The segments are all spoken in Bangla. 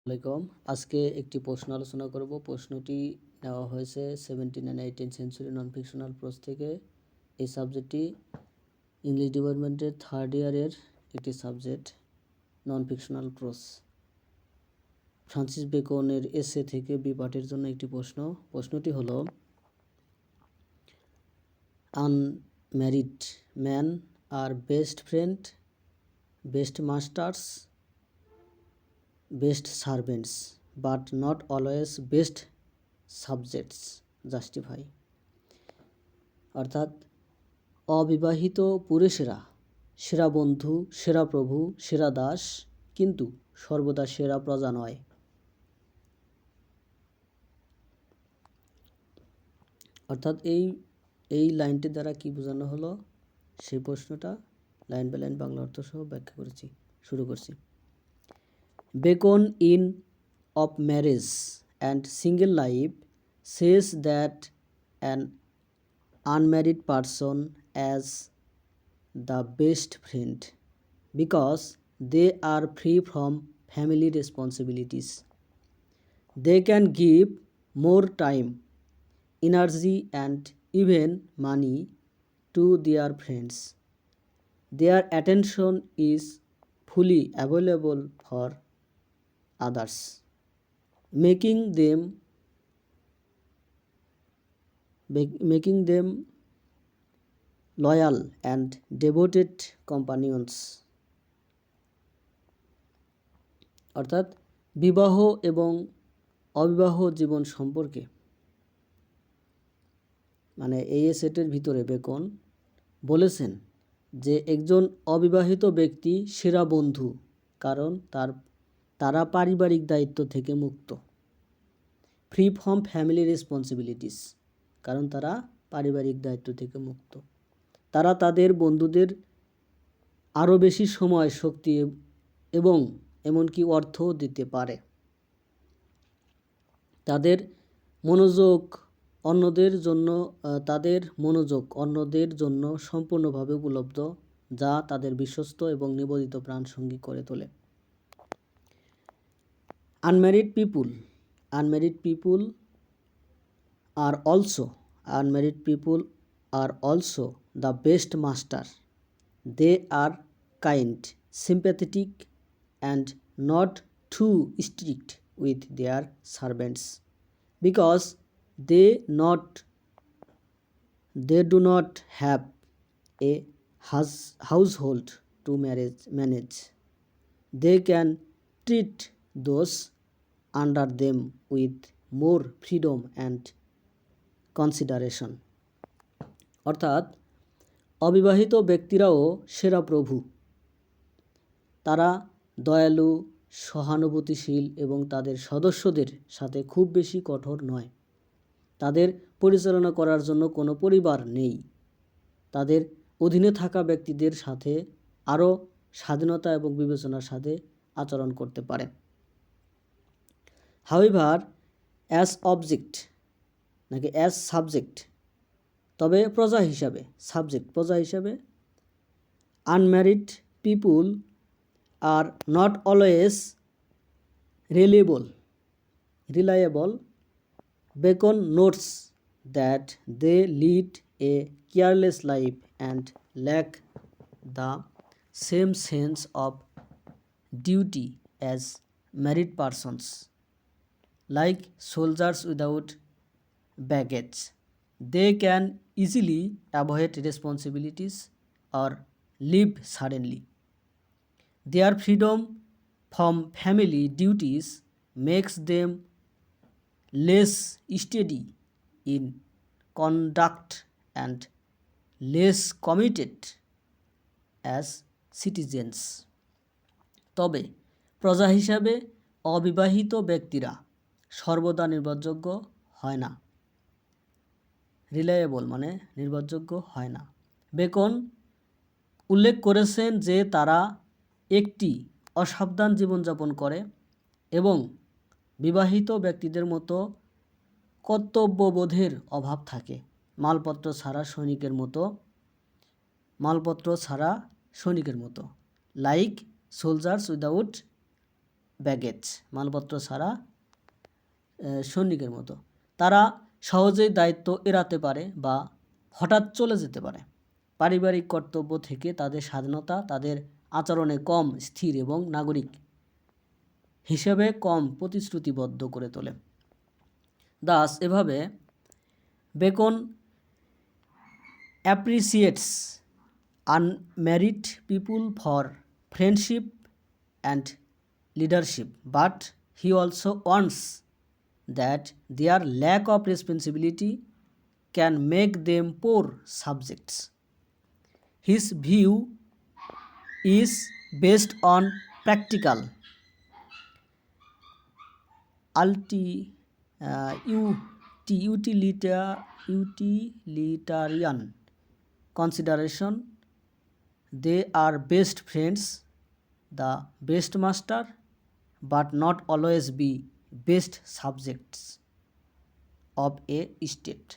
আলাইকুম। আজকে একটি প্রশ্ন আলোচনা করব। প্রশ্নটি নেওয়া হয়েছে 17 and 18th century non fictional prose থেকে। এই সাবজেক্টটি ইংলিশ ডিপার্টমেন্টের থার্ড ইয়ারের একটি subject, non fictional prose. Francis বেকনের এসে থেকে বি পার্টের জন্য একটি প্রশ্ন। প্রশ্নটি হলো, আনম্যারিড ম্যান আর best friend, best masters, best servants, but not always best subjects justify. অর্থাৎ অবিবাহিত পুরুষেরা সেরা বন্ধু, সেরা প্রভু, সেরা দাস, কিন্তু সর্বদা সেরা প্রজা নয়। অর্থাৎ এই লাইনটির দ্বারা কি বোঝানো হলো, সেই প্রশ্নটা লাইন বাই লাইন বাংলা অর্থ সহ ব্যাখ্যা করেছি। শুরু করছি। Bacon in Of Marriage and Single Life says that an unmarried person as the best friend because they are free from family responsibilities. They can give more time, energy and even money to their friends. Their attention is fully available for others, making them loyal and devoted companions. অর্থাৎ বিবাহ এবং অবিবাহ জীবন সম্পর্কে, মানে এই সেটের ভিতরে বেকন বলেছেন যে একজন অবিবাহিত ব্যক্তি সেরা বন্ধু, কারণ তারা পারিবারিক দায়িত্ব থেকে মুক্ত। ফ্রি ফ্রম ফ্যামিলি রেসপন্সিবিলিটিস, কারণ তারা পারিবারিক দায়িত্ব থেকে মুক্ত। তারা তাদের বন্ধুদের আরও বেশি সময়, শক্তি এবং এমনকি অর্থও দিতে পারে। তাদের মনোযোগ অন্যদের জন্য সম্পূর্ণভাবে উপলব্ধ, যা তাদের বিশ্বস্ত এবং নিবেদিত প্রাণসঙ্গী করে তোলে। Unmarried people are also the best master. They are kind, sympathetic, and not too strict with their servants because they do not have a household to manage. They can treat those under them with more freedom and consideration. অর্থাৎ অবিবাহিত ব্যক্তিরাও সেরা প্রভু। তারা দয়ালু, সহানুভূতিশীল এবং তাদের সদস্যদের সাথে খুব বেশি কঠোর নয়। তাদের পরিচালনা করার জন্য কোনো পরিবার নেই। তাদের অধীনে থাকা ব্যক্তিদের সাথে আরও স্বাধীনতা এবং বিবেচনার সাথে আচরণ করতে পারে। However, as subject, তবে প্রজা হিসাবে unmarried people are not always reliable. Bacon notes that they lead a careless life and lack the same sense of duty as married persons. Like soldiers without baggage, they can easily avoid responsibilities or leave suddenly. Their freedom from family duties makes them less steady in conduct and less committed as citizens. তবে প্রজা হিসাবে অবিবাহিত ব্যক্তিরা সর্বদা নির্ভরযোগ্য হয় না। রিলায়েবল মানে নির্ভরযোগ্য হয় না। বেকন উল্লেখ করেছেন যে তারা একটি অসাবধান জীবনযাপন করে এবং বিবাহিত ব্যক্তিদের মতো কর্তব্যবোধের অভাব থাকে। মালপত্র ছাড়া সৈনিকের মতো। লাইক সোলজার্স উইদাউট ব্যাগেজ, মালপত্র ছাড়া সৈনিকের মতো। তারা সহজেই দায়িত্ব এড়াতে পারে বা হঠাৎ চলে যেতে পারে। পারিবারিক কর্তব্য থেকে তাদের স্বাধীনতা তাদের আচরণে কম স্থির এবং নাগরিক হিসেবে কম প্রতিশ্রুতিবদ্ধ করে তোলে। দাস এভাবে beacon appreciates unmarried people for friendship and leadership, but he also warns that their lack of responsibility can make them poor subjects. His view is based on practical, utilitarian consideration. They are best friends, the best master, but not always be best subjects of a state.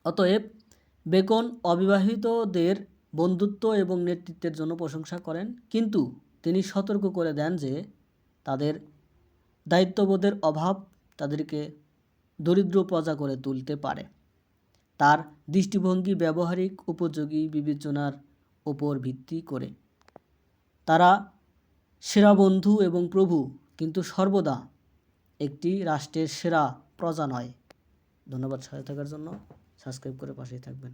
অতএব বেকন অবিবাহিতদের বন্ধুত্ব এবং নেতৃত্বের জন্য প্রশংসা করেন, কিন্তু তিনি সতর্ক করে দেন যে তাদের দায়িত্ববোধের অভাব তাদেরকে দরিদ্র প্রজা করে তুলতে পারে। তার দৃষ্টিভঙ্গি ব্যবহারিক উপযোগী বিবেচনার ওপর ভিত্তি করে। তারা সেরা বন্ধু এবং প্রভু, কিন্তু সর্বদা একটি রাষ্ট্রের সেরা প্রজা নয়। ধন্যবাদ সহায়তা থাকার জন্য। সাবস্ক্রাইব করে পাশেই থাকবেন।